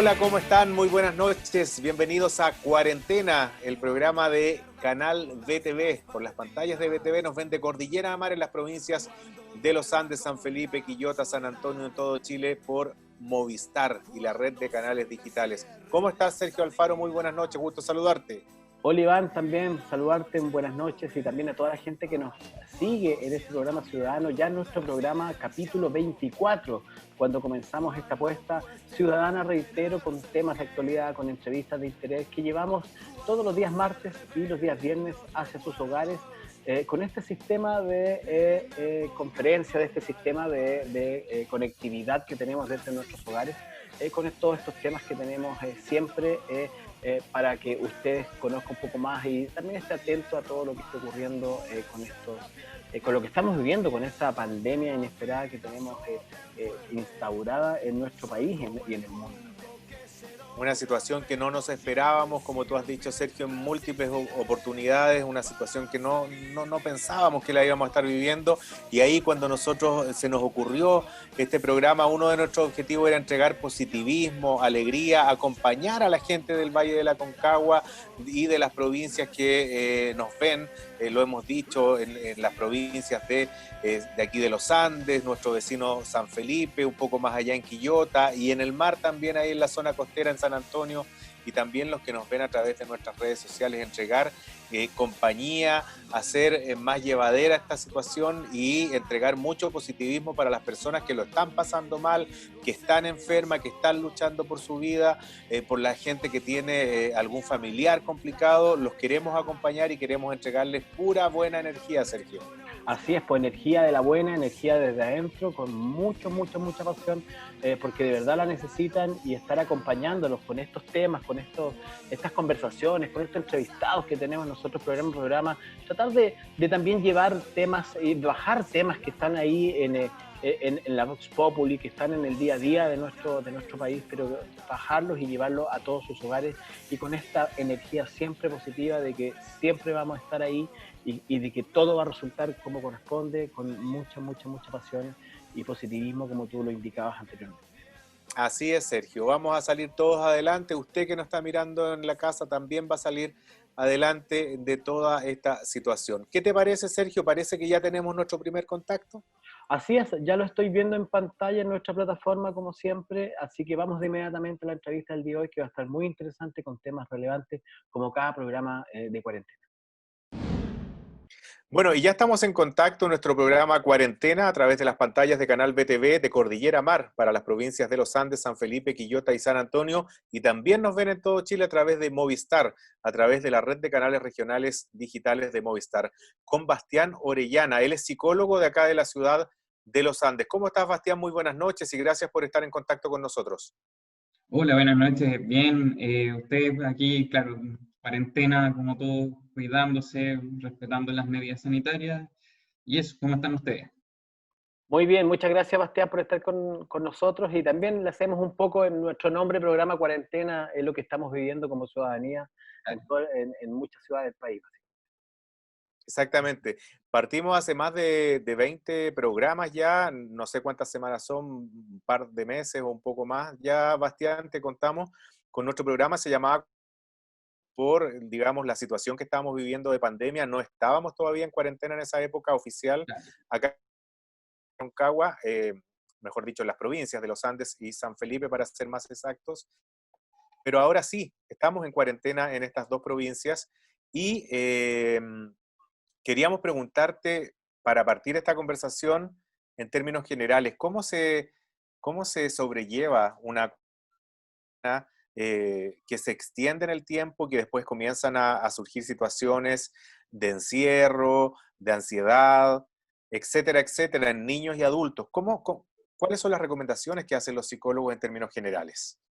Hola, ¿cómo están? Muy buenas noches. Bienvenidos a Cuarentena, el programa de Canal BTV. Por las pantallas de BTV nos ven de Cordillera a Mar en las provincias de Los Andes, San Felipe, Quillota, San Antonio, en todo Chile, por Movistar y la red de canales digitales. ¿Cómo estás, Sergio Alfaro? Muy buenas noches, gusto saludarte. Hola Iván, también saludarte en buenas noches y también a toda la gente que nos sigue en este programa ciudadano, ya en nuestro programa capítulo 24, cuando comenzamos esta apuesta ciudadana, reitero, con temas de actualidad, con entrevistas de interés que llevamos todos los días martes y los días viernes hacia sus hogares, con este sistema de conferencia, de este sistema de conectividad que tenemos desde nuestros hogares, con todos estos temas que tenemos siempre para que ustedes conozcan un poco más y también esté atento a todo lo que está ocurriendo con lo que estamos viviendo, con esta pandemia inesperada que tenemos instaurada en nuestro país y en el mundo. Una situación que no nos esperábamos, como tú has dicho, Sergio, en múltiples oportunidades, una situación que no pensábamos que la íbamos a estar viviendo, y ahí cuando se nos ocurrió este programa, uno de nuestros objetivos era entregar positivismo, alegría, acompañar a la gente del Valle de la Aconcagua y de las provincias que nos ven, lo hemos dicho, en las provincias de aquí de los Andes, nuestro vecino San Felipe, un poco más allá en Quillota, y en el mar también ahí en la zona costera en San Antonio, y también los que nos ven a través de nuestras redes sociales, entregar compañía, hacer más llevadera esta situación y entregar mucho positivismo para las personas que lo están pasando mal, que están enfermas, que están luchando por su vida, por la gente que tiene algún familiar complicado. Los queremos acompañar y queremos entregarles pura buena energía, Sergio. Así es, pues energía de la buena, energía desde adentro, con mucha pasión, porque de verdad la necesitan, y estar acompañándolos con estos temas, con estas conversaciones, con estos entrevistados que tenemos nosotros programa a programa, tratar de también llevar temas y bajar temas que están ahí en la Vox Populi, que están en el día a día de nuestro país, pero bajarlos y llevarlos a todos sus hogares, y con esta energía siempre positiva de que siempre vamos a estar ahí y de que todo va a resultar como corresponde, con mucha pasión y positivismo, como tú lo indicabas anteriormente. Así es, Sergio. Vamos a salir todos adelante. Usted que nos está mirando en la casa también va a salir adelante de toda esta situación. ¿Qué te parece, Sergio? Parece que ya tenemos nuestro primer contacto. Así es, ya lo estoy viendo en pantalla en nuestra plataforma, como siempre, así que vamos de inmediatamente a la entrevista del día de hoy, que va a estar muy interesante, con temas relevantes, como cada programa de cuarentena. Bueno, y ya estamos en contacto en nuestro programa Cuarentena a través de las pantallas de Canal BTV de Cordillera a Mar para las provincias de Los Andes, San Felipe, Quillota y San Antonio, y también nos ven en todo Chile a través de Movistar, a través de la red de canales regionales digitales de Movistar, con Bastián Orellana. Él es psicólogo de acá de la ciudad de Los Andes. ¿Cómo estás, Bastián? Muy buenas noches y gracias por estar en contacto con nosotros. Hola, buenas noches. Bien, usted aquí, claro, cuarentena, como todos, cuidándose, respetando las medidas sanitarias. ¿Y eso, cómo están ustedes? Muy bien, muchas gracias, Bastián, por estar con nosotros, y también le hacemos un poco en nuestro nombre, programa Cuarentena, es lo que estamos viviendo como ciudadanía en muchas ciudades del país. Exactamente. Partimos hace más de 20 programas ya, no sé cuántas semanas son, un par de meses o un poco más. Ya, Bastián, te contamos, con nuestro programa se llamaba por, digamos, la situación que estábamos viviendo de pandemia. No estábamos todavía en cuarentena en esa época oficial. Claro. Acá en Concagua, mejor dicho, en las provincias de Los Andes y San Felipe, para ser más exactos. Pero ahora sí, estamos en cuarentena en estas dos provincias y queríamos preguntarte, para partir esta conversación, en términos generales, cómo se sobrelleva una que se extiende en el tiempo, que después comienzan a surgir situaciones de encierro, de ansiedad, etcétera, etcétera, en niños y adultos? ¿Cuáles son las recomendaciones que hacen los psicólogos en términos generales?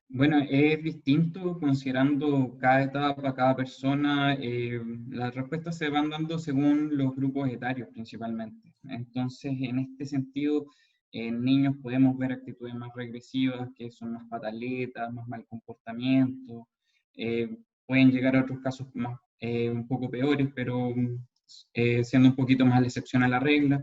Bueno, es distinto considerando cada etapa, cada persona. Las respuestas se van dando según los grupos etarios principalmente. Entonces, en este sentido, en niños podemos ver actitudes más regresivas, que son más pataletas, más mal comportamiento. Pueden llegar a otros casos un poco peores, pero siendo un poquito más la excepción a la regla.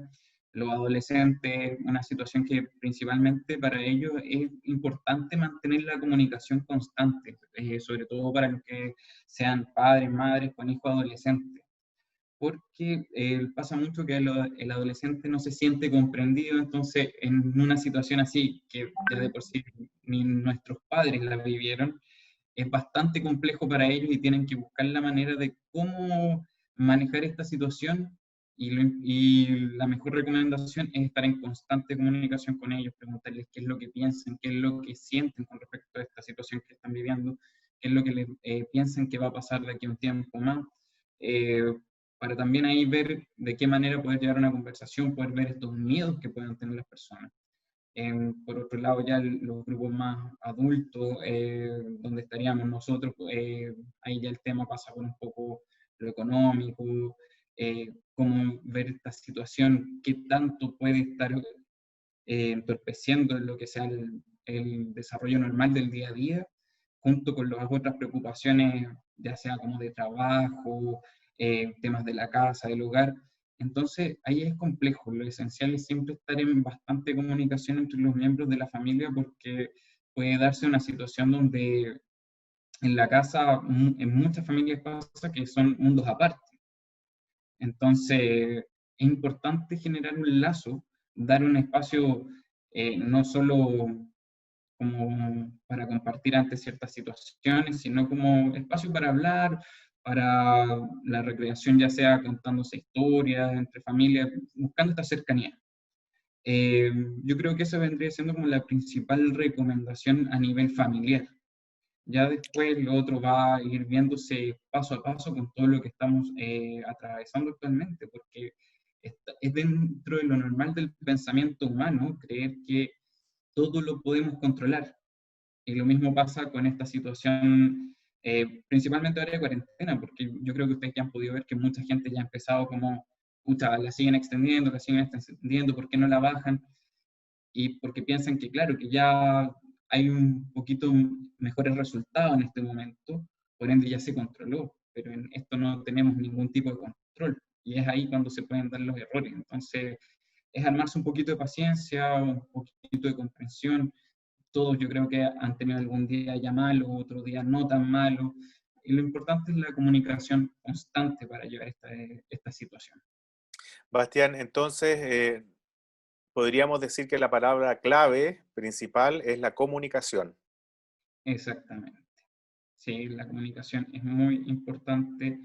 los adolescentes, una situación que principalmente para ellos es importante mantener la comunicación constante, sobre todo para los que sean padres, madres con hijos adolescentes, porque pasa mucho que el adolescente no se siente comprendido, entonces en una situación así, que ya de por sí ni nuestros padres la vivieron, es bastante complejo para ellos y tienen que buscar la manera de cómo manejar esta situación y la mejor recomendación es estar en constante comunicación con ellos, preguntarles qué es lo que piensan, qué es lo que sienten con respecto a esta situación que están viviendo, qué es lo que les, piensan que va a pasar de aquí a un tiempo más, eh, para también ahí ver de qué manera poder llevar una conversación, poder ver estos miedos que pueden tener las personas. Por otro lado, ya los grupos más adultos, donde estaríamos nosotros, ahí ya el tema pasa por un poco lo económico, cómo ver esta situación, qué tanto puede estar entorpeciendo lo que sea el desarrollo normal del día a día, junto con las otras preocupaciones, ya sea como de trabajo, temas de la casa, del hogar. Entonces, ahí es complejo. Lo esencial es siempre estar en bastante comunicación entre los miembros de la familia porque puede darse una situación donde en la casa, en muchas familias pasa que son mundos aparte. Entonces, es importante generar un lazo, dar un espacio no solo como para compartir ante ciertas situaciones, sino como espacio para hablar, para la recreación, ya sea contándose historias entre familias, buscando esta cercanía. Yo creo que esa vendría siendo como la principal recomendación a nivel familiar. Ya después lo otro va a ir viéndose paso a paso con todo lo que estamos atravesando actualmente, porque es dentro de lo normal del pensamiento humano creer que todo lo podemos controlar. Y lo mismo pasa con esta situación, principalmente ahora de cuarentena, porque yo creo que ustedes ya han podido ver que mucha gente ya ha empezado como, pucha, la siguen extendiendo, ¿por qué no la bajan? Y porque piensan que, claro, que ya hay un poquito mejores resultados en este momento, por ende ya se controló, pero en esto no tenemos ningún tipo de control, y es ahí cuando se pueden dar los errores. Entonces, es armarse un poquito de paciencia, un poquito de comprensión. Todos yo creo que han tenido algún día ya malo, otro día no tan malo, y lo importante es la comunicación constante para llevar esta situación. Bastián, entonces podríamos decir que la palabra clave principal es la comunicación. Exactamente. Sí, la comunicación es muy importante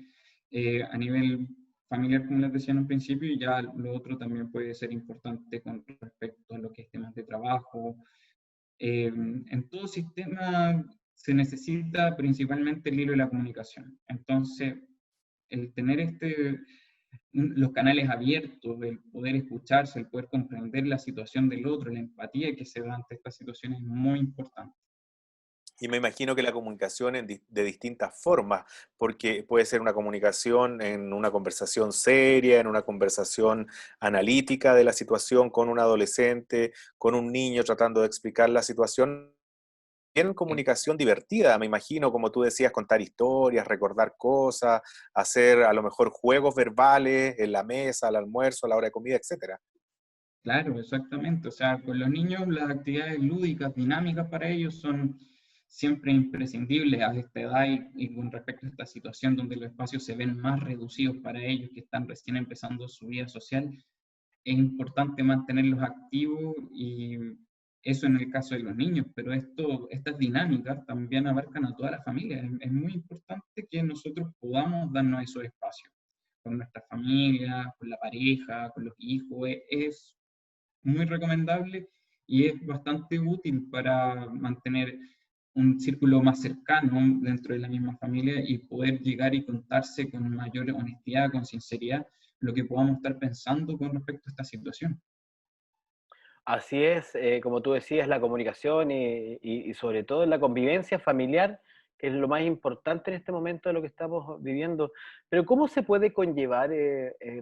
a nivel familiar, como les decía en un principio, y ya lo otro también puede ser importante con respecto a lo que es temas de trabajo. En todo sistema se necesita principalmente el hilo de la comunicación. Entonces, el tener los canales abiertos, el poder escucharse, el poder comprender la situación del otro, la empatía que se da ante esta situación es muy importante. Y me imagino que la comunicación de distintas formas, porque puede ser una comunicación en una conversación seria, en una conversación analítica de la situación con un adolescente, con un niño tratando de explicar la situación. Bien comunicación divertida, me imagino, como tú decías, contar historias, recordar cosas, hacer a lo mejor juegos verbales en la mesa, al almuerzo, a la hora de comida, etcétera. Claro, exactamente. O sea, con los niños las actividades lúdicas, dinámicas para ellos son siempre imprescindibles a esta edad y con respecto a esta situación donde los espacios se ven más reducidos para ellos que están recién empezando su vida social, es importante mantenerlos activos y eso en el caso de los niños, pero estas dinámicas también abarcan a toda la familia. Es muy importante que nosotros podamos darnos esos espacios con nuestra familia, con la pareja, con los hijos. Es muy recomendable y es bastante útil para mantener un círculo más cercano dentro de la misma familia y poder llegar y contarse con mayor honestidad, con sinceridad, lo que podamos estar pensando con respecto a esta situación. Así es, como tú decías, la comunicación y sobre todo la convivencia familiar, que es lo más importante en este momento de lo que estamos viviendo. Pero ¿cómo se puede conllevar,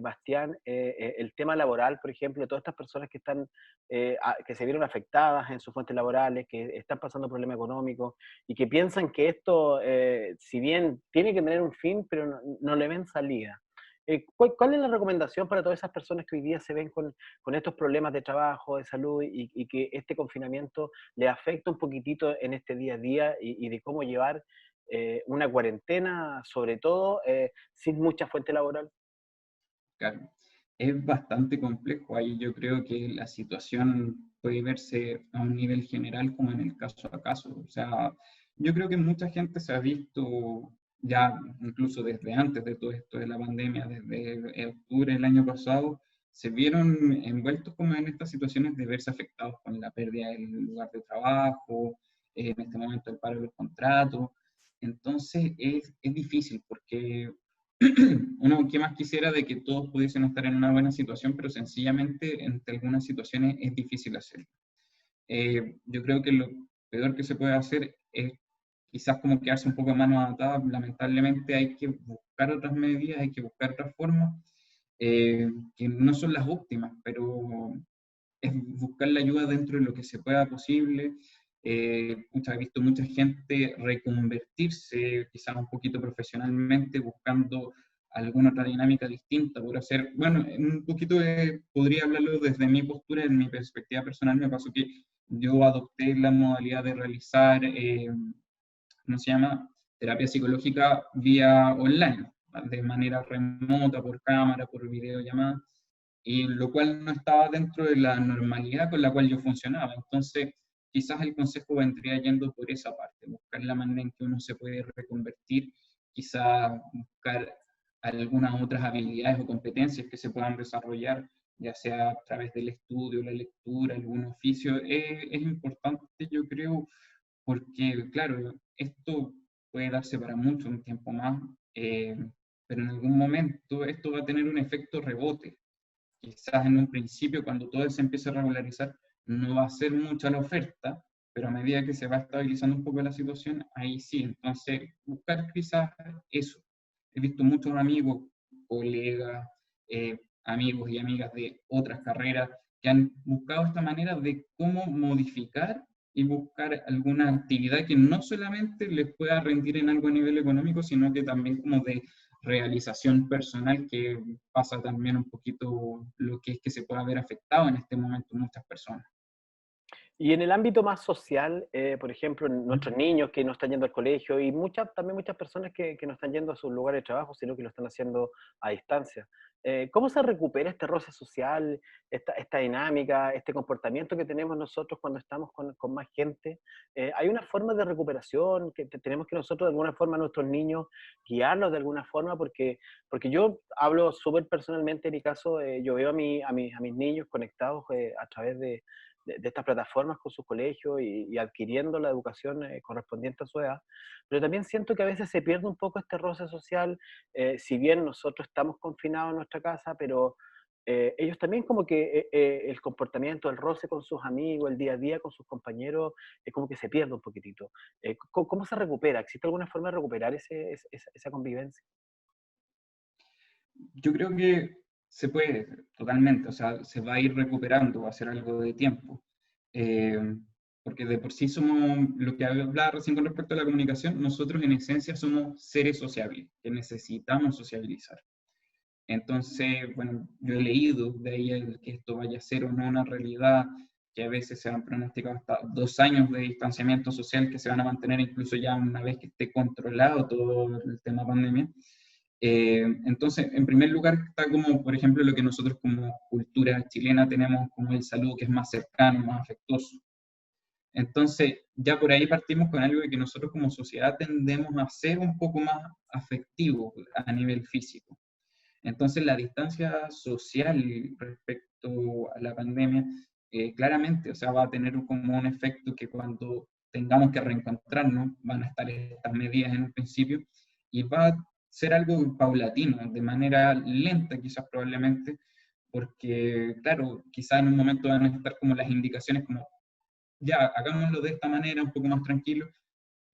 Bastián, el tema laboral, por ejemplo, de todas estas personas que están, que se vieron afectadas en sus fuentes laborales, que están pasando problemas económicos y que piensan que esto, si bien tiene que tener un fin, pero no le ven salida? ¿Cuál es la recomendación para todas esas personas que hoy día se ven con estos problemas de trabajo, de salud y que este confinamiento le afecta un poquitito en este día a día y de cómo llevar una cuarentena, sobre todo, sin mucha fuente laboral? Claro, es bastante complejo. Ahí yo creo que la situación puede verse a un nivel general como en el caso a caso. O sea, yo creo que mucha gente se ha visto ya, incluso desde antes de todo esto de la pandemia, desde octubre del año pasado, se vieron envueltos como en estas situaciones de verse afectados con la pérdida del lugar de trabajo, en este momento el paro de los contratos. Entonces es difícil porque uno que más quisiera de que todos pudiesen estar en una buena situación, pero sencillamente entre algunas situaciones es difícil hacerlo. Yo creo que lo peor que se puede hacer es quizás como quedarse un poco a mano atadas. Lamentablemente hay que buscar otras medidas, hay que buscar otras formas, que no son las óptimas, pero es buscar la ayuda dentro de lo que se pueda posible. He visto mucha gente reconvertirse quizás un poquito profesionalmente, buscando alguna otra dinámica distinta por hacer, bueno, un poquito podría hablarlo desde mi postura, en mi perspectiva personal, me pasó que yo adopté la modalidad de realizar, ¿cómo se llama? Terapia psicológica vía online, de manera remota, por cámara, por videollamada, y lo cual no estaba dentro de la normalidad con la cual yo funcionaba. Entonces, quizás el consejo vendría yendo por esa parte, buscar la manera en que uno se puede reconvertir, quizás buscar algunas otras habilidades o competencias que se puedan desarrollar, ya sea a través del estudio, la lectura, algún oficio. Es importante, yo creo, porque, claro, esto puede darse para mucho un tiempo más, pero en algún momento esto va a tener un efecto rebote. Quizás en un principio, cuando todo se empiece a regularizar, no va a ser mucha la oferta, pero a medida que se va estabilizando un poco la situación, ahí sí. Entonces, buscar quizás eso. He visto muchos amigos, colegas, amigos y amigas de otras carreras que han buscado esta manera de cómo modificar y buscar alguna actividad que no solamente les pueda rendir en algo a nivel económico, sino que también como de realización personal, que pasa también un poquito lo que es que se pueda ver afectado en este momento muchas personas. Y en el ámbito más social, por ejemplo, nuestros niños que no están yendo al colegio y también muchas personas que no están yendo a sus lugares de trabajo, sino que lo están haciendo a distancia. ¿Cómo se recupera este roce social, esta dinámica, este comportamiento que tenemos nosotros cuando estamos con más gente? ¿Hay una forma de recuperación que tenemos que nosotros de alguna forma a nuestros niños guiarlos de alguna forma? Porque yo hablo súper personalmente en mi caso, yo veo a mis niños conectados a través de estas plataformas con sus colegios y adquiriendo la educación correspondiente a su edad, pero también siento que a veces se pierde un poco este roce social, si bien nosotros estamos confinados en nuestra casa, pero ellos también como que el comportamiento, el roce con sus amigos, el día a día con sus compañeros, como que se pierde un poquitito. ¿Cómo se recupera? ¿Existe alguna forma de recuperar esa convivencia? Yo creo que se puede totalmente, o sea, se va a ir recuperando, va a ser algo de tiempo. Eh, Porque de por sí somos, lo que hablaba recién con respecto a la comunicación, nosotros en esencia somos seres sociables, que necesitamos sociabilizar. Entonces, bueno, yo he leído de ahí que esto vaya a ser o no una realidad, que a veces se han pronosticado hasta 2 años de distanciamiento social que se van a mantener incluso ya una vez que esté controlado todo el tema pandemia. Entonces, en primer lugar está como, por ejemplo, lo que nosotros como cultura chilena tenemos como el saludo que es más cercano, más afectuoso. Entonces, ya por ahí partimos con algo de que nosotros como sociedad tendemos a ser un poco más afectivos a nivel físico. Entonces, la distancia social respecto a la pandemia, claramente, o sea, va a tener como un efecto que cuando tengamos que reencontrarnos, van a estar estas medidas en un principio, y va a ser algo paulatino, de manera lenta quizás probablemente, porque, claro, quizás en un momento van a estar como las indicaciones como, ya, hagámoslo de esta manera, un poco más tranquilo,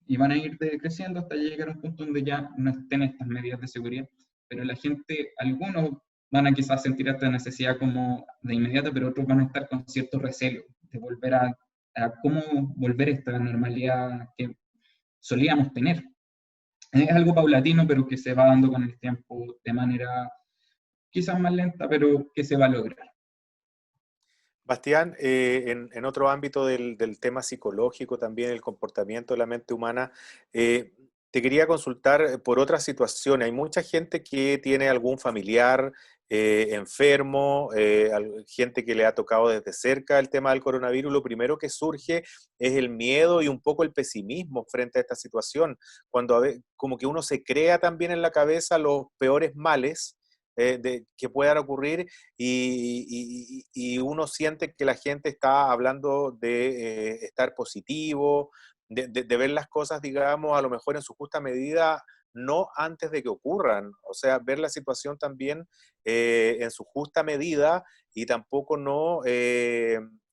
y van a ir decreciendo hasta llegar a un punto donde ya no estén estas medidas de seguridad. Pero la gente, algunos van a quizás sentir esta necesidad como de inmediata, pero otros van a estar con cierto recelo de volver a cómo volver a esta normalidad que solíamos tener. Es algo paulatino, pero que se va dando con el tiempo de manera quizás más lenta, pero que se va a lograr. Bastián, en otro ámbito del tema psicológico, también el comportamiento de la mente humana, te quería consultar por otra situación. Hay mucha gente que tiene algún familiar enfermo, gente que le ha tocado desde cerca el tema del coronavirus. Lo primero que surge es el miedo y un poco el pesimismo frente a esta situación, cuando como que uno se crea también en la cabeza los peores males que puedan ocurrir y uno siente que la gente está hablando de estar positivo, de ver las cosas, digamos, a lo mejor en su justa medida, no antes de que ocurran. O sea, ver la situación también en su justa medida y tampoco no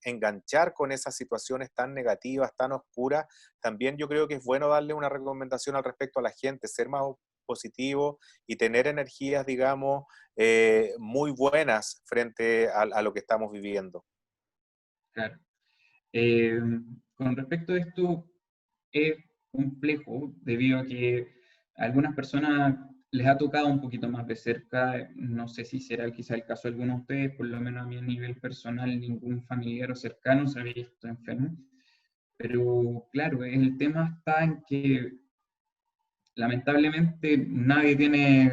enganchar con esas situaciones tan negativas, tan oscuras. También yo creo que es bueno darle una recomendación al respecto a la gente, ser más positivo y tener energías, digamos, muy buenas frente a lo que estamos viviendo. Claro. Eh, con respecto a esto, es complejo debido a que a algunas personas les ha tocado un poquito más de cerca. No sé si será quizá el caso de algunos de ustedes, por lo menos a mí a nivel personal, ningún familiar o cercano se había visto enfermo. Pero claro, el tema está en que lamentablemente nadie tiene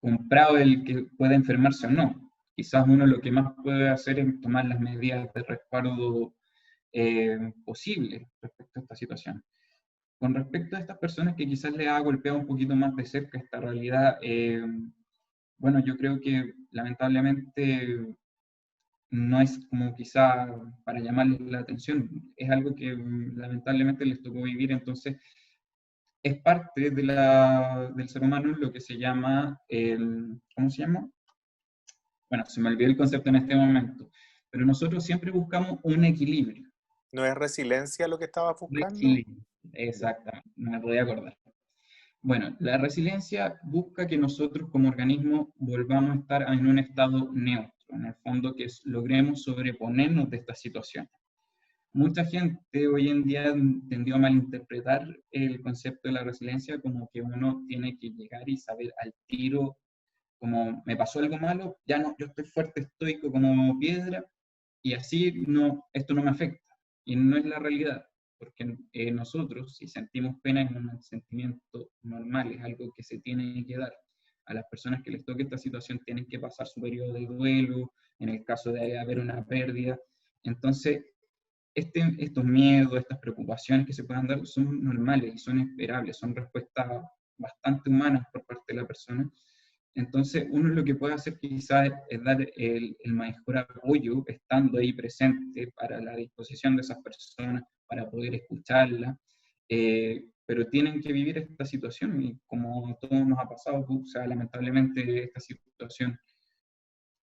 comprado el que pueda enfermarse o no. Quizás uno lo que más puede hacer es tomar las medidas de resguardo posibles respecto a esta situación. Con respecto a estas personas que quizás les ha golpeado un poquito más de cerca esta realidad, bueno, yo creo que lamentablemente no es como quizá para llamarles la atención, es algo que lamentablemente les tocó vivir, entonces es parte de del ser humano lo que se llama, ¿cómo se llama? Bueno, se me olvidó el concepto en este momento, pero nosotros siempre buscamos un equilibrio. ¿No es resiliencia lo que estabas buscando? Resiliencia, exactamente, no me podía acordar. Bueno, la resiliencia busca que nosotros como organismo volvamos a estar en un estado neutro, en el fondo que logremos sobreponernos de esta situación. Mucha gente hoy en día tendió a malinterpretar el concepto de la resiliencia como que uno tiene que llegar y saber al tiro, como me pasó algo malo, ya no, yo estoy fuerte, estoico como piedra, y así no, esto no me afecta. Y no es la realidad, porque nosotros, si sentimos pena, es un sentimiento normal, es algo que se tiene que dar. A las personas que les toque esta situación tienen que pasar su periodo de duelo, en el caso de haber una pérdida. Entonces, estos miedos, estas preocupaciones que se puedan dar son normales y son esperables, son respuestas bastante humanas por parte de la persona. Entonces, uno lo que puede hacer quizás es dar el mejor apoyo, estando ahí presente para la disposición de esas personas, para poder escucharlas, pero tienen que vivir esta situación y como a todos nos ha pasado, o sea, lamentablemente esta situación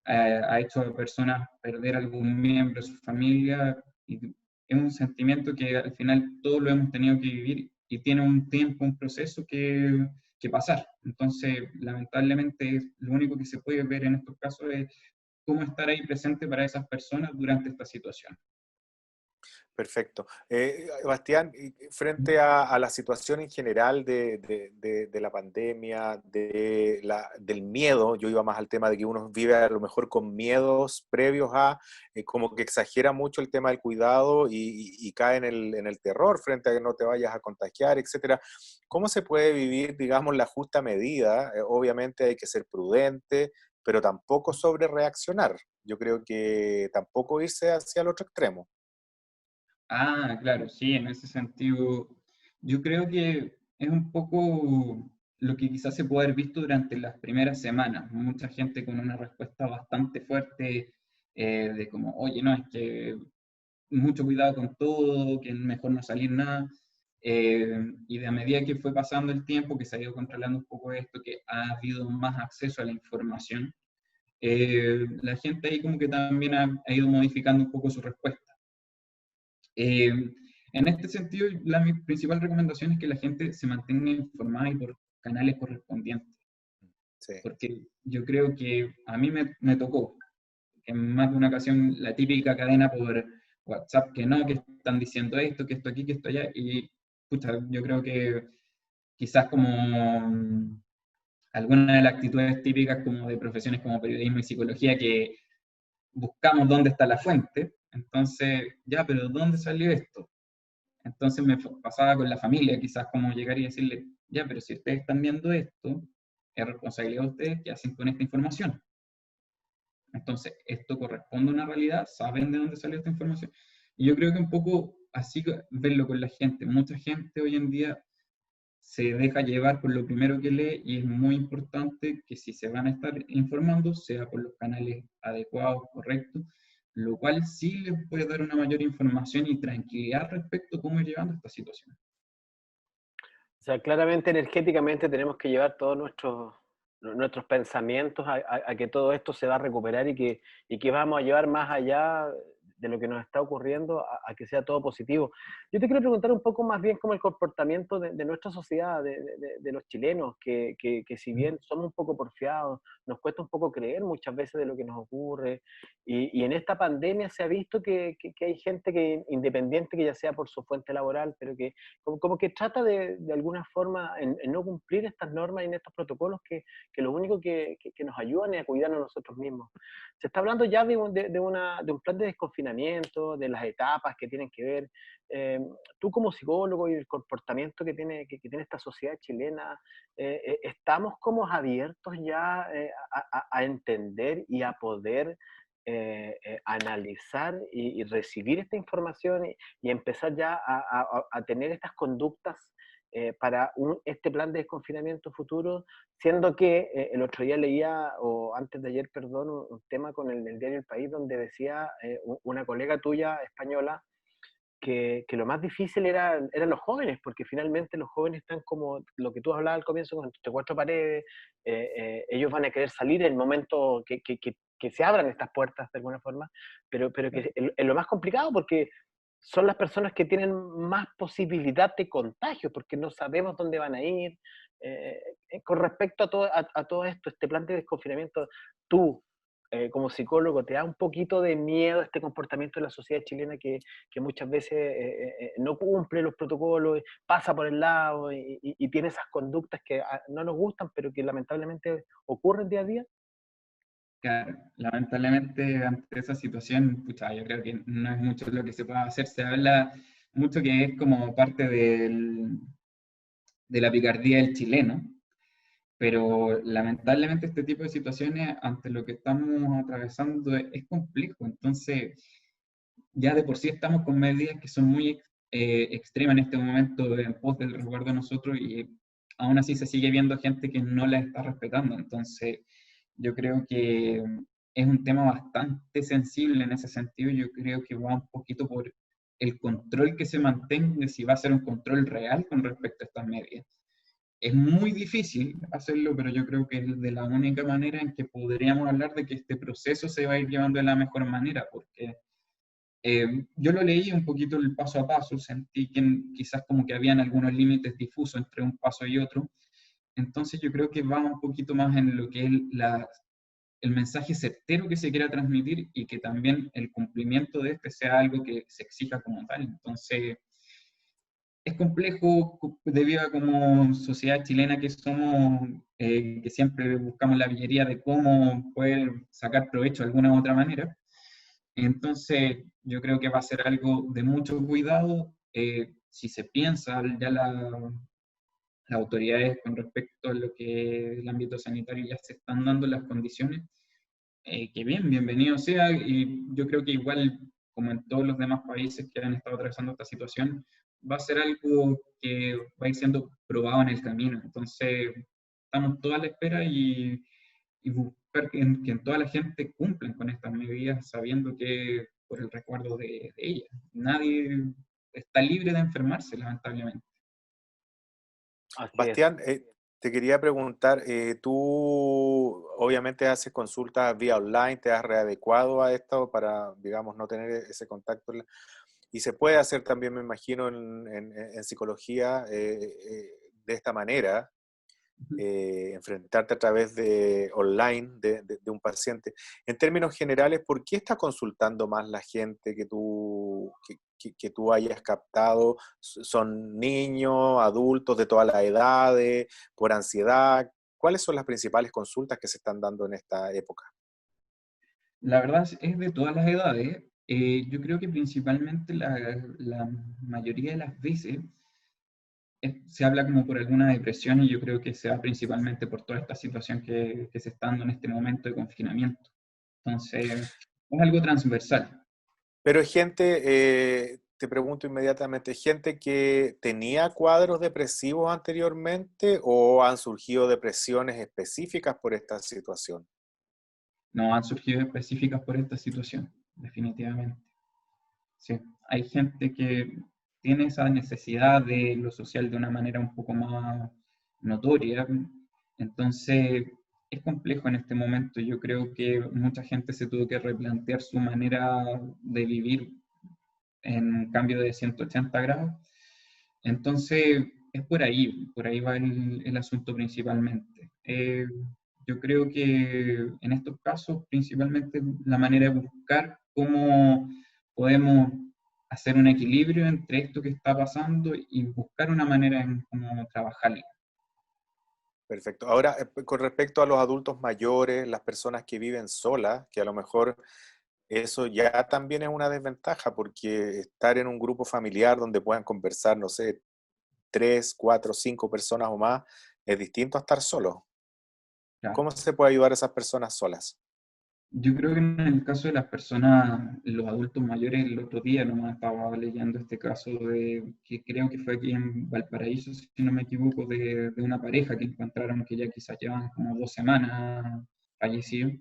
ha hecho a personas perder algún miembro de su familia y es un sentimiento que al final todos lo hemos tenido que vivir y tiene un tiempo, un proceso que pasar. Entonces, lamentablemente, lo único que se puede ver en estos casos es cómo estar ahí presente para esas personas durante esta situación. Perfecto. Bastián, frente a la situación en general de la pandemia, del miedo, yo iba más al tema de que uno vive a lo mejor con miedos previos a, como que exagera mucho el tema del cuidado y cae en el terror frente a que no te vayas a contagiar, etcétera. ¿Cómo se puede vivir, digamos, la justa medida? Obviamente hay que ser prudente, pero tampoco sobre reaccionar. Yo creo que tampoco irse hacia el otro extremo. Ah, claro, sí, en ese sentido, yo creo que es un poco lo que quizás se puede haber visto durante las primeras semanas. Mucha gente con una respuesta bastante fuerte de como, oye, no, es que mucho cuidado con todo, que es mejor no salir nada. Y de a medida que fue pasando el tiempo, que se ha ido controlando un poco esto, que ha habido más acceso a la información, la gente ahí como que también ha ido modificando un poco su respuesta. Eh, en este sentido, mi principal recomendación es que la gente se mantenga informada y por canales correspondientes, Sí. porque yo creo que a mí me tocó en más de una ocasión la típica cadena por WhatsApp que están diciendo esto, que esto aquí, que esto allá, y pucha, yo creo que quizás como algunas de las actitudes típicas como de profesiones como periodismo y psicología que buscamos dónde está la fuente. Entonces, ya, pero ¿dónde salió esto? Entonces me pasaba con la familia, quizás como llegar y decirle, ya, pero si ustedes están viendo esto, es responsabilidad de ustedes qué hacen con esta información. Entonces, esto corresponde a una realidad, saben de dónde salió esta información. Y yo creo que un poco así verlo con la gente. Mucha gente hoy en día se deja llevar por lo primero que lee y es muy importante que si se van a estar informando, sea por los canales adecuados, correctos, lo cual sí les puede dar una mayor información y tranquilidad respecto a cómo ir llevando esta situación. O sea, claramente energéticamente tenemos que llevar todos nuestros pensamientos a que todo esto se va a recuperar y que vamos a llevar más allá de lo que nos está ocurriendo a que sea todo positivo. Yo te quiero preguntar un poco más bien como el comportamiento de nuestra sociedad, de los chilenos, que si bien somos un poco porfiados, nos cuesta un poco creer muchas veces de lo que nos ocurre, y en esta pandemia se ha visto que hay gente que independiente, que ya sea por su fuente laboral, pero que como que trata de alguna forma en no cumplir estas normas y en estos protocolos que lo único que nos ayudan es a cuidarnos nosotros mismos. Se está hablando ya de un plan de desconfinamiento, de las etapas que tienen que ver. Tú como psicólogo y el comportamiento que tiene esta sociedad chilena, ¿estamos como abiertos ya a entender y a poder analizar y recibir esta información y empezar ya a tener estas conductas para este plan de desconfinamiento futuro, siendo que el otro día leía, o antes de ayer, perdón, un tema con el diario El País, donde decía una colega tuya española que lo más difícil eran los jóvenes, porque finalmente los jóvenes están como lo que tú hablabas al comienzo, con entre cuatro paredes, ellos van a querer salir en el momento que se abran estas puertas de alguna forma, pero que es lo más complicado porque son las personas que tienen más posibilidad de contagio, porque no sabemos dónde van a ir. Con respecto a todo esto, este plan de desconfinamiento, tú, como psicólogo, ¿te da un poquito de miedo este comportamiento de la sociedad chilena que muchas veces no cumple los protocolos, pasa por el lado y tiene esas conductas que no nos gustan, pero que lamentablemente ocurren día a día? Claro, lamentablemente ante esa situación, pucha, yo creo que no es mucho lo que se pueda hacer. Se habla mucho que es como parte de la picardía del chileno, pero lamentablemente este tipo de situaciones, ante lo que estamos atravesando, es complejo. Entonces, ya de por sí estamos con medidas que son muy extremas en este momento en pos del resguardo de nosotros y aún así se sigue viendo gente que no la está respetando. Entonces, yo creo que es un tema bastante sensible en ese sentido. Yo creo que va un poquito por el control que se mantenga, si va a ser un control real con respecto a estas medidas. Es muy difícil hacerlo, pero yo creo que es de la única manera en que podríamos hablar de que este proceso se va a ir llevando de la mejor manera, porque yo lo leí un poquito el paso a paso, sentí que quizás como que habían algunos límites difusos entre un paso y otro, entonces yo creo que va un poquito más en lo que es el mensaje certero que se quiera transmitir y que también el cumplimiento de este sea algo que se exija como tal. Entonces, es complejo debido a como sociedad chilena que somos, que siempre buscamos la villería de cómo poder sacar provecho de alguna u otra manera. Entonces, yo creo que va a ser algo de mucho cuidado. Si se piensa, ya las autoridades con respecto a lo que es el ámbito sanitario ya se están dando las condiciones, que bien, bienvenido sea, y yo creo que igual, como en todos los demás países que han estado atravesando esta situación, va a ser algo que va a ir siendo probado en el camino. Entonces, estamos toda a la espera y buscar que en toda la gente cumplan con estas medidas, sabiendo que por el resguardo de ellas. Nadie está libre de enfermarse, lamentablemente. Así es. Bastián, te quería preguntar, tú obviamente haces consultas vía online, te has readecuado a esto para, digamos, no tener ese contacto. Y se puede hacer también, me imagino, en psicología de esta manera, enfrentarte a través de online de un paciente. En términos generales, ¿por qué está consultando más la gente que tú hayas captado? ¿Son niños, adultos de todas las edades, por ansiedad? ¿Cuáles son las principales consultas que se están dando en esta época? La verdad es de todas las edades. Yo creo que principalmente la mayoría de las veces se habla como por alguna depresión y yo creo que se da principalmente por toda esta situación que se está dando en este momento de confinamiento. Entonces, es algo transversal. Pero hay gente, te pregunto inmediatamente, ¿gente que tenía cuadros depresivos anteriormente o han surgido depresiones específicas por esta situación? No han surgido específicas por esta situación, definitivamente. Sí, hay gente que tiene esa necesidad de lo social de una manera un poco más notoria, entonces es complejo en este momento. Yo creo que mucha gente se tuvo que replantear su manera de vivir en un cambio de 180 grados. Entonces es por ahí va el asunto principalmente. Yo creo que en estos casos, principalmente la manera de buscar cómo podemos hacer un equilibrio entre esto que está pasando y buscar una manera en cómo trabajarlo. Perfecto. Ahora, con respecto a los adultos mayores, las personas que viven solas, que a lo mejor eso ya también es una desventaja, porque estar en un grupo familiar donde puedan conversar, no sé, 3, 4, 5 personas o más, es distinto a estar solo. Claro. ¿Cómo se puede ayudar a esas personas solas? Yo creo que en el caso de las personas, los adultos mayores, el otro día nomás estaba leyendo este caso de, que creo que fue aquí en Valparaíso, si no me equivoco, de una pareja que encontraron que ya quizás llevan como 2 semanas fallecidos.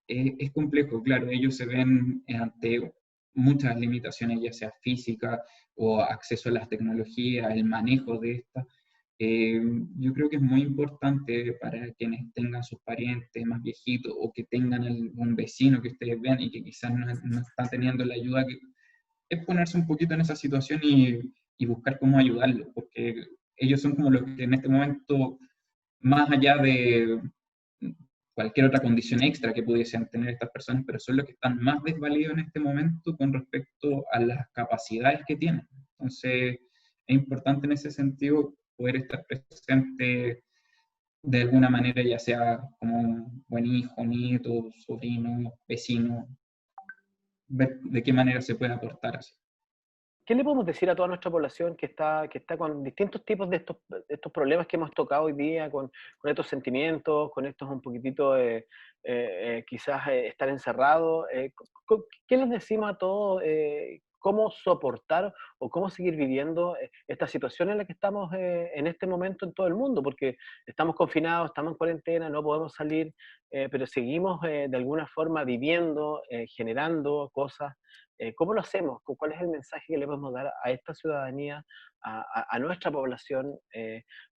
Es complejo, claro, ellos se ven ante muchas limitaciones, ya sea física o acceso a las tecnologías, el manejo de estas. Eh, yo creo que es muy importante para quienes tengan sus parientes más viejitos o que tengan algún vecino que ustedes vean y que quizás no está teniendo la ayuda, que es ponerse un poquito en esa situación y buscar cómo ayudarlos, porque ellos son como los que en este momento, más allá de cualquier otra condición extra que pudiesen tener estas personas, pero son los que están más desvalidos en este momento con respecto a las capacidades que tienen. Entonces, es importante en ese sentido poder estar presente de alguna manera, ya sea como un buen hijo, nieto, sobrino, vecino, ver de qué manera se puede aportar así. ¿Qué le podemos decir a toda nuestra población que está con distintos tipos de estos problemas que hemos tocado hoy día, con estos sentimientos, con estos un poquitito, quizás estar encerrados? ¿Qué les decimos a todos? ¿Cómo soportar o cómo seguir viviendo esta situación en la que estamos en este momento en todo el mundo? Porque estamos confinados, estamos en cuarentena, no podemos salir, pero seguimos de alguna forma viviendo, generando cosas. ¿Cómo lo hacemos? ¿Cuál es el mensaje que le podemos dar a esta ciudadanía, a nuestra población,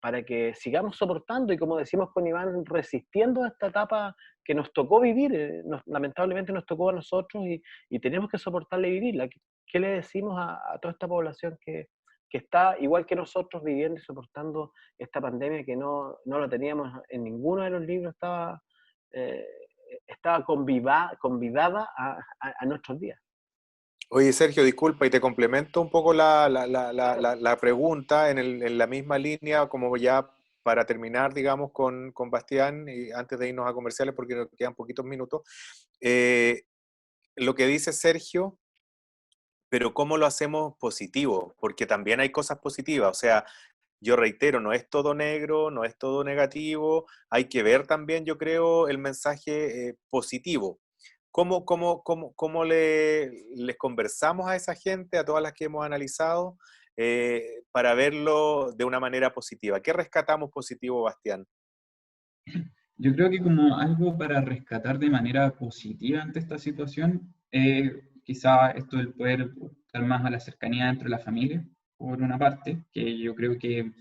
para que sigamos soportando y, como decimos con Iván, resistiendo a esta etapa que nos tocó vivir? Lamentablemente nos tocó a nosotros y tenemos que soportarla y vivirla. ¿Qué le decimos a toda esta población que está igual que nosotros viviendo y soportando esta pandemia que no la teníamos en ninguno de los libros, eh, estaba convidada a nuestros días? Oye, Sergio, disculpa y te complemento un poco la pregunta en la misma línea, como ya para terminar, digamos, con Bastián, y antes de irnos a comerciales, porque nos quedan poquitos minutos. Eh, lo que dice Sergio, pero ¿cómo lo hacemos positivo? Porque también hay cosas positivas, o sea, yo reitero, no es todo negro, no es todo negativo, hay que ver también, yo creo, el mensaje positivo. ¿Cómo les conversamos a esa gente, a todas las que hemos analizado, para verlo de una manera positiva? ¿Qué rescatamos positivo, Bastián? Yo creo que como algo para rescatar de manera positiva ante esta situación, quizá esto del poder buscar más a la cercanía entre la familia, por una parte, que yo creo que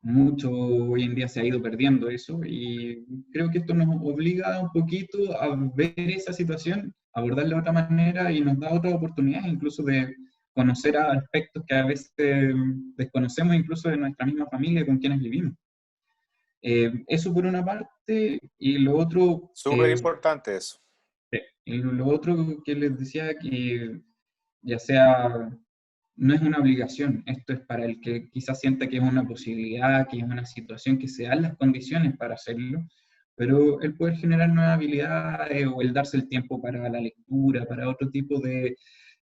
mucho hoy en día se ha ido perdiendo eso y creo que esto nos obliga un poquito a ver esa situación, abordarla de otra manera y nos da otras oportunidades incluso de conocer aspectos que a veces desconocemos incluso de nuestra misma familia con quienes vivimos. Eso por una parte, y lo otro, Súper importante eso. y lo otro que les decía, que ya sea no es una obligación, esto es para el que quizás sienta que es una posibilidad, que es una situación, que se dan las condiciones para hacerlo, pero el poder generar nuevas habilidades o el darse el tiempo para la lectura, para otro tipo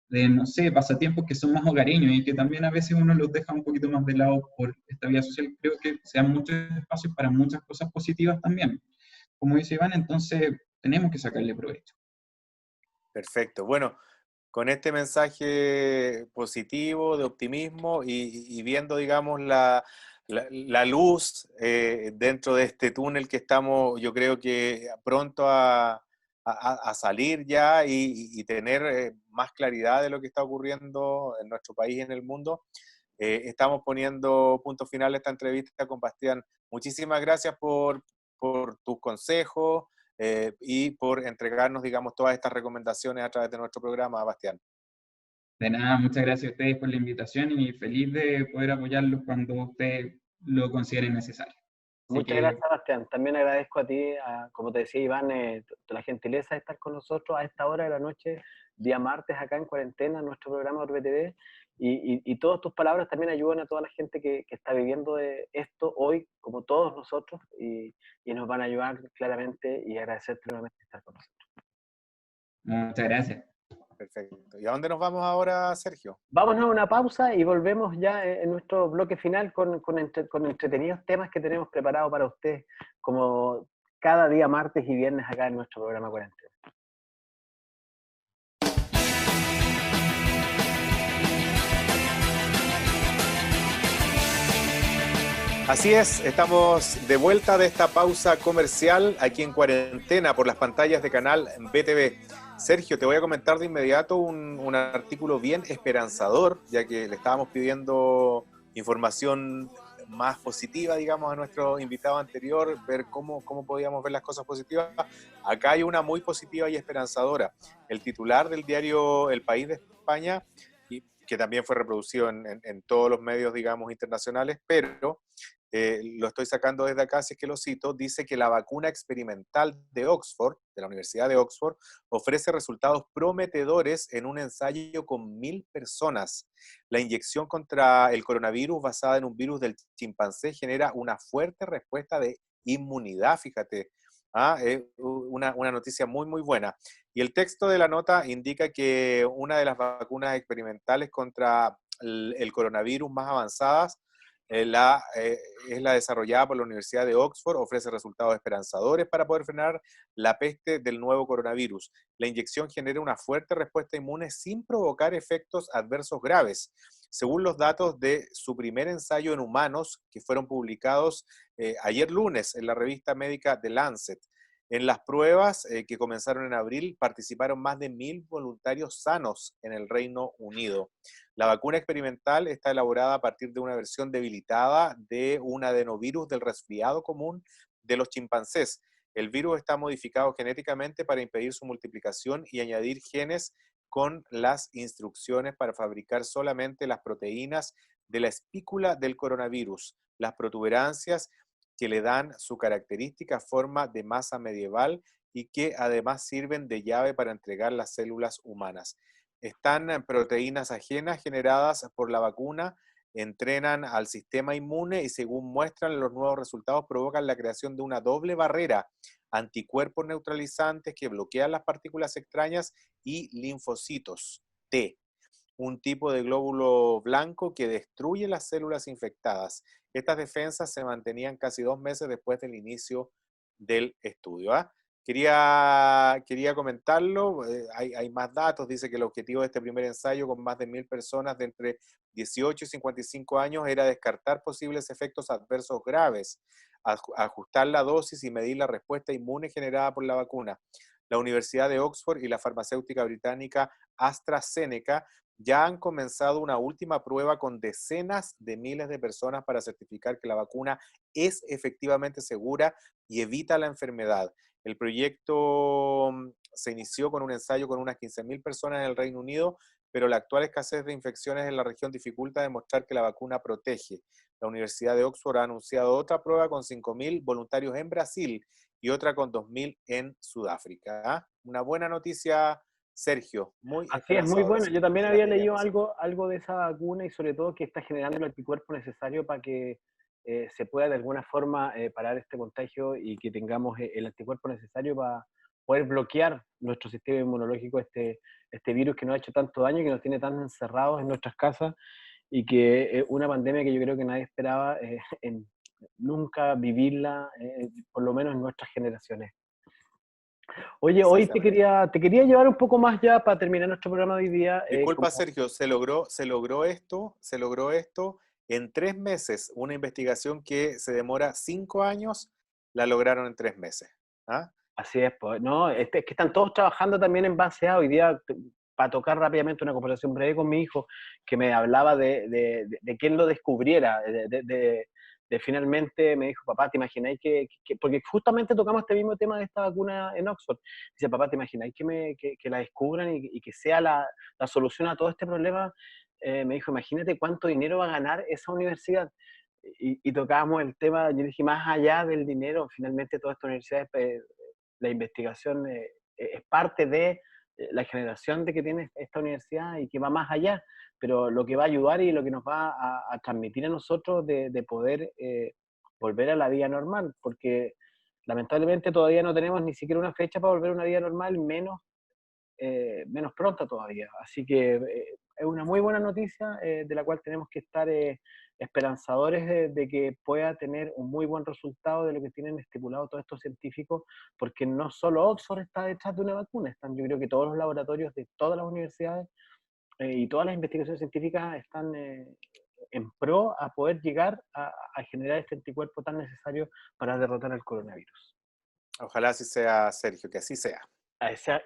no sé, pasatiempos que son más hogareños y que también a veces uno los deja un poquito más de lado por esta vida social, creo que sean muchos espacios para muchas cosas positivas también. Como dice Iván, entonces tenemos que sacarle provecho. Perfecto. Bueno, con este mensaje positivo, de optimismo y viendo, digamos, la luz dentro de este túnel que estamos, yo creo que pronto a salir ya y tener más claridad de lo que está ocurriendo en nuestro país y en el mundo. Estamos poniendo punto final a esta entrevista con Bastián. Muchísimas gracias por tus consejos y por entregarnos, digamos, todas estas recomendaciones a través de nuestro programa, Bastián. De nada, muchas gracias a ustedes por la invitación y feliz de poder apoyarlos cuando ustedes lo consideren necesario. Así Muchas que, gracias, Sebastián. También agradezco a ti, como te decía Iván, la gentileza de estar con nosotros a esta hora de la noche, día martes, acá en cuarentena, en nuestro programa Orbe TV. Y todas tus palabras también ayudan a toda la gente que está viviendo esto hoy, como todos nosotros, y nos van a ayudar claramente y agradecerte nuevamente estar con nosotros. muchas gracias. Perfecto. ¿Y a dónde nos vamos ahora, Sergio? Vámonos a una pausa y volvemos ya en nuestro bloque final con entretenidos temas que tenemos preparados para ustedes, como cada día martes y viernes acá en nuestro programa Cuarentena. Así es, estamos de vuelta de esta pausa comercial aquí en cuarentena por las pantallas de canal BTV. Sergio, te voy a comentar de inmediato un artículo bien esperanzador, ya que le estábamos pidiendo información más positiva, digamos, a nuestro invitado anterior, ver cómo podíamos ver las cosas positivas. Acá hay una muy positiva y esperanzadora. El titular del diario El País de España, que también fue reproducido en todos los medios, digamos, internacionales, pero lo estoy sacando desde acá, si es que lo cito, dice que la vacuna experimental de Oxford, de la Universidad de Oxford, ofrece resultados prometedores en un ensayo con 1.000 personas. La inyección contra el coronavirus basada en un virus del chimpancé genera una fuerte respuesta de inmunidad, fíjate. Una noticia muy, muy buena. Y el texto de la nota indica que una de las vacunas experimentales contra el coronavirus más avanzadas es la desarrollada por la Universidad de Oxford, ofrece resultados esperanzadores para poder frenar la peste del nuevo coronavirus. La inyección genera una fuerte respuesta inmune sin provocar efectos adversos graves. Según los datos de su primer ensayo en humanos, que fueron publicados ayer lunes en la revista médica The Lancet, en las pruebas que comenzaron en abril participaron más de 1.000 voluntarios sanos en el Reino Unido. La vacuna experimental está elaborada a partir de una versión debilitada de un adenovirus del resfriado común de los chimpancés. El virus está modificado genéticamente para impedir su multiplicación y añadir genes con las instrucciones para fabricar solamente las proteínas de la espícula del coronavirus, las protuberancias que le dan su característica forma de masa medieval y que además sirven de llave para entregar las células humanas. Están proteínas ajenas generadas por la vacuna, entrenan al sistema inmune y según muestran los nuevos resultados provocan la creación de una doble barrera, anticuerpos neutralizantes que bloquean las partículas extrañas y linfocitos T, un tipo de glóbulo blanco que destruye las células infectadas. Estas defensas se mantenían casi 2 meses después del inicio del estudio. Quería comentarlo, hay más datos, dice que el objetivo de este primer ensayo con más de 1.000 personas de entre 18 y 55 años era descartar posibles efectos adversos graves, ajustar la dosis y medir la respuesta inmune generada por la vacuna. La Universidad de Oxford y la farmacéutica británica AstraZeneca ya han comenzado una última prueba con decenas de miles de personas para certificar que la vacuna es efectivamente segura y evita la enfermedad. El proyecto se inició con un ensayo con unas 15.000 personas en el Reino Unido, pero la actual escasez de infecciones en la región dificulta demostrar que la vacuna protege. La Universidad de Oxford ha anunciado otra prueba con 5.000 voluntarios en Brasil y otra con 2.000 en Sudáfrica. Una buena noticia, Sergio, muy Así es, muy esperanzador. bueno. Así Yo también que la había leído tenemos. algo de esa vacuna y sobre todo que está generando el anticuerpo necesario para que se pueda de alguna forma parar este contagio y que tengamos el anticuerpo necesario para poder bloquear nuestro sistema inmunológico, este virus que nos ha hecho tanto daño, que nos tiene tan encerrados en nuestras casas y que es una pandemia que yo creo que nadie esperaba nunca vivirla, por lo menos en nuestras generaciones. Oye, hoy Exactamente. te quería llevar un poco más ya para terminar nuestro programa de hoy día. Disculpa, Sergio, se logró esto en 3 meses. Una investigación que se demora 5 años, la lograron en 3 meses. ¿Ah? Así es, pues, no, es que están todos trabajando también en base a hoy día, para tocar rápidamente una conversación breve con mi hijo, que me hablaba de quién lo descubriera, de finalmente me dijo, papá, ¿te imagináis porque justamente tocamos este mismo tema de esta vacuna en Oxford? Dice, papá, ¿te imagináis que la descubran y que sea la solución a todo este problema? Me dijo, imagínate cuánto dinero va a ganar esa universidad. Y tocábamos el tema, yo le dije, más allá del dinero, finalmente todas estas universidades la investigación es parte de la generación de que tiene esta universidad y que va más allá, pero lo que va a ayudar y lo que nos va a transmitir a nosotros de poder volver a la vida normal, porque lamentablemente todavía no tenemos ni siquiera una fecha para volver a una vida normal, menos pronta todavía. Así que es una muy buena noticia de la cual tenemos que estar esperanzadores de que pueda tener un muy buen resultado de lo que tienen estipulado todos estos científicos, porque no solo Oxford está detrás de una vacuna, están, yo creo que todos los laboratorios de todas las universidades y todas las investigaciones científicas están en pro a poder llegar a generar este anticuerpo tan necesario para derrotar al coronavirus. Ojalá así sea, Sergio, que así sea.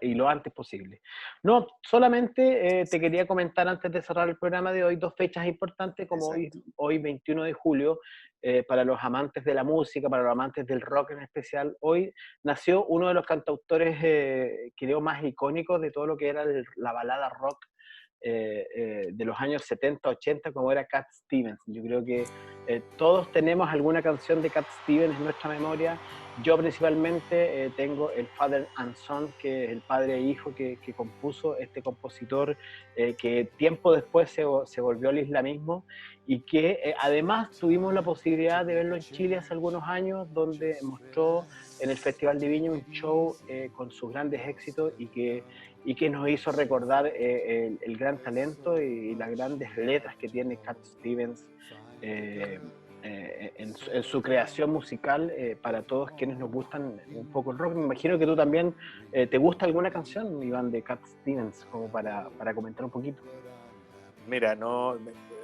Y lo antes posible. No, solamente te Exacto. quería comentar antes de cerrar el programa de hoy dos fechas importantes, como Exacto. hoy 21 de julio, para los amantes de la música, para los amantes del rock en especial. Hoy nació uno de los cantautores creo más icónicos de todo lo que era la balada rock de los años 70, 80, como era Cat Stevens. Yo creo que todos tenemos alguna canción de Cat Stevens en nuestra memoria. Yo principalmente tengo el Father and Son, que es el padre e hijo que compuso este compositor, que tiempo después se volvió al islamismo y que además tuvimos la posibilidad de verlo en Chile hace algunos años, donde mostró en el Festival de Viña un show con sus grandes éxitos y que nos hizo recordar el gran talento y las grandes letras que tiene Cat Stevens en su creación musical para todos quienes nos gustan un poco el rock. Me imagino que tú también te gusta alguna canción, Iván, de Cat Stevens, como para comentar un poquito. Mira, no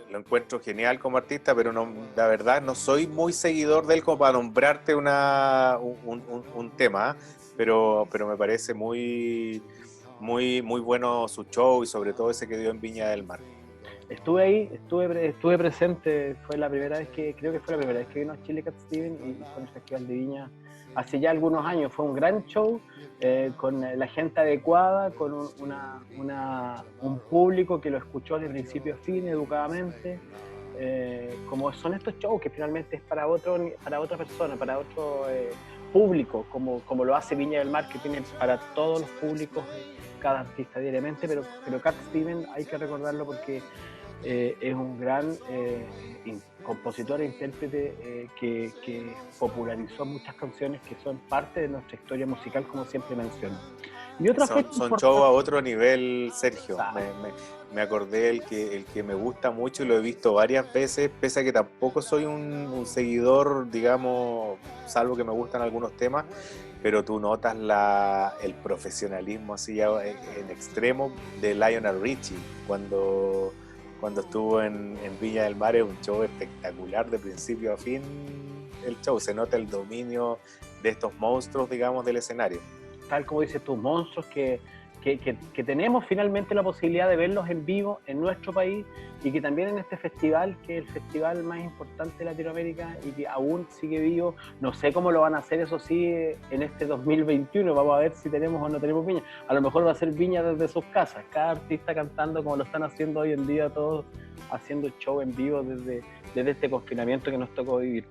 lo encuentro genial como artista, pero no, la verdad no soy muy seguidor de él como para nombrarte un tema, pero me parece muy bueno su show y sobre todo ese que dio en Viña del Mar. Estuve ahí, estuve presente, creo que fue la primera vez que vino a Chile Cat Stevens y fue en el Festival de Viña hace ya algunos años. Fue un gran show con la gente adecuada, con un público que lo escuchó de principio a fin, educadamente, como son estos shows que finalmente es para otra persona, para otro público, como lo hace Viña del Mar, que tiene para todos los públicos cada artista diariamente, pero Cat Stevens hay que recordarlo porque es un gran compositor e intérprete que popularizó muchas canciones que son parte de nuestra historia musical, como siempre menciono. Y otra fecha Son importante. shows a otro nivel, Sergio. Me acordé el que me gusta mucho y lo he visto varias veces, pese a que tampoco soy un seguidor, digamos, salvo que me gustan algunos temas, pero tú notas el profesionalismo así ya en extremo de Lionel Richie cuando estuvo en Viña del Mar. Es un show espectacular de principio a fin. El show, se nota el dominio de estos monstruos, digamos, del escenario. Tal como dices tú, monstruos que tenemos finalmente la posibilidad de verlos en vivo en nuestro país y que también en este festival, que es el festival más importante de Latinoamérica y que aún sigue vivo. No sé cómo lo van a hacer, eso sí, en este 2021. Vamos a ver si tenemos o no tenemos Viña. A lo mejor va a ser Viña desde sus casas, cada artista cantando como lo están haciendo hoy en día, todos haciendo show en vivo desde este confinamiento que nos tocó vivir.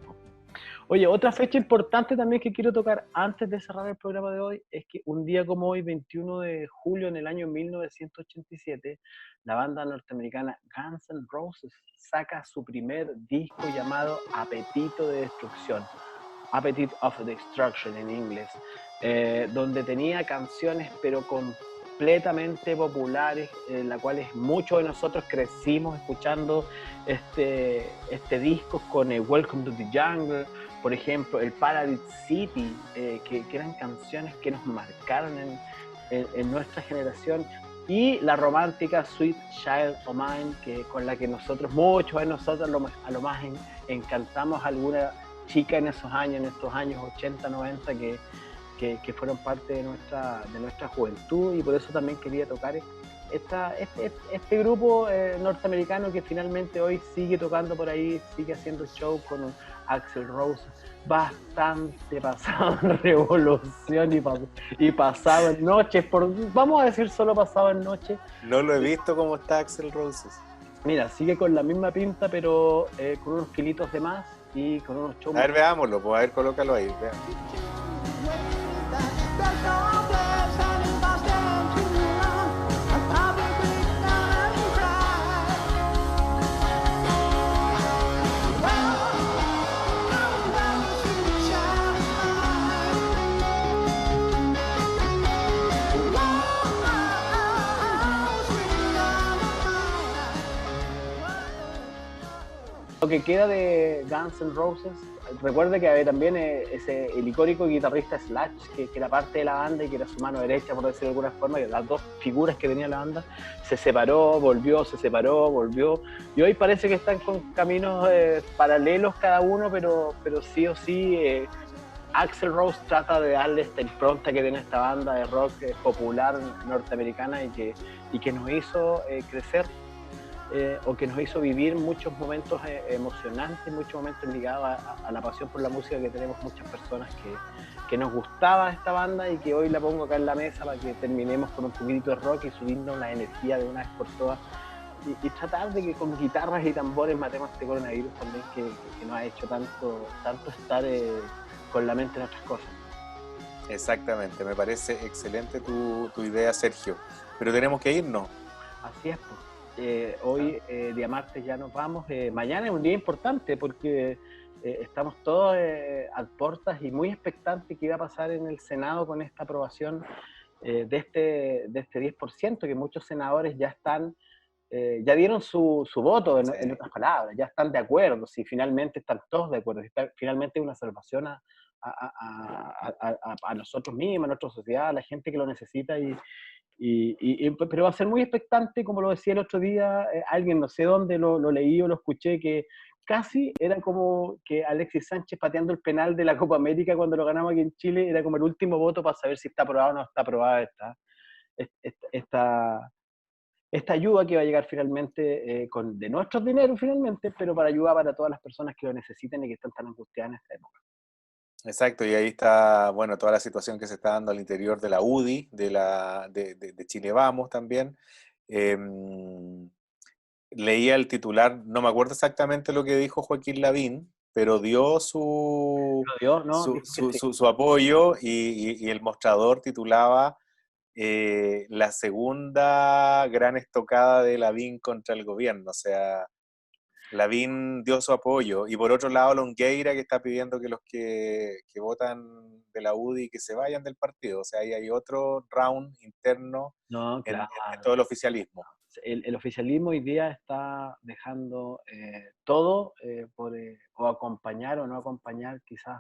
Oye, otra fecha importante también que quiero tocar antes de cerrar el programa de hoy es que un día como hoy, 21 de julio en el año 1987, la banda norteamericana Guns N' Roses saca su primer disco llamado Apetito de Destrucción, Appetite of Destruction en inglés, donde tenía canciones pero completamente populares, en las cuales muchos de nosotros crecimos escuchando este disco con Welcome to the Jungle, por ejemplo, el Paradise City, que eran canciones que nos marcaron en nuestra generación, y la romántica Sweet Child O' Mine, con la que nosotros, muchos de nosotros a lo más encantamos a alguna chica en esos años, en estos años 80, 90, que fueron parte de nuestra juventud, y por eso también quería tocar este grupo norteamericano que finalmente hoy sigue tocando por ahí, sigue haciendo show con un Axl Rose bastante pasado en revolución y pasado en noches, vamos a decir solo pasado en noche. No lo he visto cómo está Axl Roses. Mira, sigue con la misma pinta, pero con unos kilitos de más y con unos shows. A ver, veámoslo, pues a ver, colócalo ahí. Veamos. Lo que queda de Guns N' Roses, recuerde que había también el icónico guitarrista Slash, que era parte de la banda y que era su mano derecha, por decirlo de alguna forma, que las dos figuras que tenía la banda, se separó, volvió, se separó, volvió, y hoy parece que están con caminos paralelos cada uno, pero sí o sí, Axl Rose trata de darle esta impronta que tiene esta banda de rock popular norteamericana y que nos hizo crecer. O que nos hizo vivir muchos momentos emocionantes, muchos momentos ligados a la pasión por la música que tenemos muchas personas que nos gustaba esta banda, y que hoy la pongo acá en la mesa para que terminemos con un poquitito de rock y subirnos la energía de una vez por todas, y tratar de que con guitarras y tambores matemos este coronavirus también que nos ha hecho tanto estar con la mente en otras cosas. Exactamente, me parece excelente tu idea, Sergio, pero tenemos que irnos. Así es, pues. Hoy, día martes, ya nos vamos. Mañana es un día importante porque estamos todos a puertas y muy expectantes qué iba a pasar en el Senado con esta aprobación de este 10%, que muchos senadores ya están, ya dieron su voto, en otras palabras, ya están de acuerdo, si finalmente están todos de acuerdo, si finalmente es una salvación a nosotros mismos, a nuestra sociedad, a la gente que lo necesita, pero va a ser muy expectante, como lo decía el otro día, alguien, no sé dónde lo leí o lo escuché, que casi era como que Alexis Sánchez pateando el penal de la Copa América cuando lo ganamos aquí en Chile, era como el último voto para saber si está aprobada o no está aprobada esta ayuda que va a llegar finalmente de nuestros dineros finalmente, pero para ayudar para todas las personas que lo necesiten y que están tan angustiadas en esta época. Exacto, y ahí está, bueno, toda la situación que se está dando al interior de la UDI, de Chile Vamos también. Leía el titular, no me acuerdo exactamente lo que dijo Joaquín Lavín, pero dio ¿No? su apoyo, y el mostrador titulaba la segunda gran estocada de Lavín contra el gobierno. O sea, Lavín dio su apoyo, y por otro lado Longueira, que está pidiendo que los que votan de la UDI que se vayan del partido. O sea, ahí hay otro round interno No, en claro. todo el oficialismo. El oficialismo hoy día está dejando todo por o acompañar o no acompañar quizás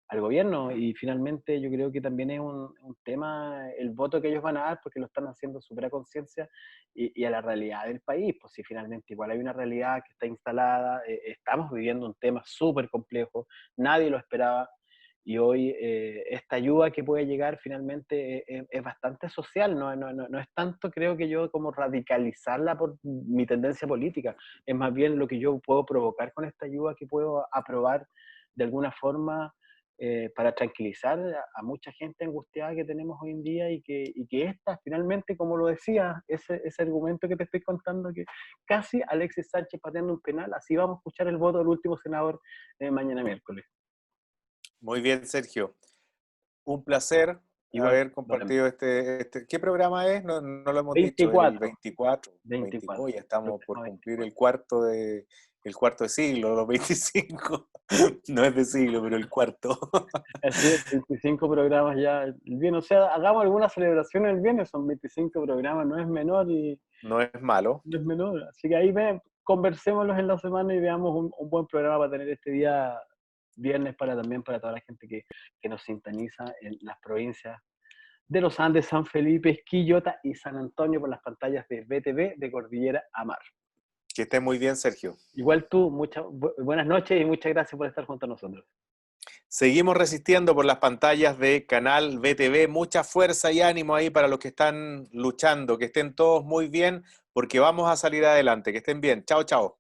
al gobierno, y finalmente yo creo que también es un tema el voto que ellos van a dar, porque lo están haciendo súper a conciencia y a la realidad del país. Pues si finalmente igual hay una realidad que está instalada, estamos viviendo un tema súper complejo, nadie lo esperaba, y hoy esta ayuda que puede llegar finalmente es bastante social, no es tanto, creo que yo, como radicalizarla por mi tendencia política, es más bien lo que yo puedo provocar con esta ayuda que puedo aprobar de alguna forma para tranquilizar a mucha gente angustiada que tenemos hoy en día, y que esta finalmente, como lo decía, ese argumento que te estoy contando, que casi Alexis Sánchez pateando un penal, así vamos a escuchar el voto del último senador mañana miércoles. Muy bien, Sergio. Un placer Igual, haber don compartido ¿Qué programa es? No, no lo hemos dicho, el 24. 24. 24. Hoy estamos por Próximo cumplir 24. el cuarto de siglo, los 25. No es de siglo, pero el cuarto. Así es, 25 programas ya el viernes. O sea, hagamos alguna celebración el viernes, son 25 programas, no es menor y No es malo. no es menor. Así que ahí conversémoslos en la semana y veamos un buen programa para tener este día viernes también para toda la gente que nos sintoniza en las provincias de los Andes, San Felipe, Quillota y San Antonio por las pantallas de BTV de Cordillera a Mar. Que esté muy bien, Sergio. Igual tú, buenas noches y muchas gracias por estar junto a nosotros. Seguimos resistiendo por las pantallas de Canal BTV. Mucha fuerza y ánimo ahí para los que están luchando. Que estén todos muy bien, porque vamos a salir adelante. Que estén bien. Chao, chao.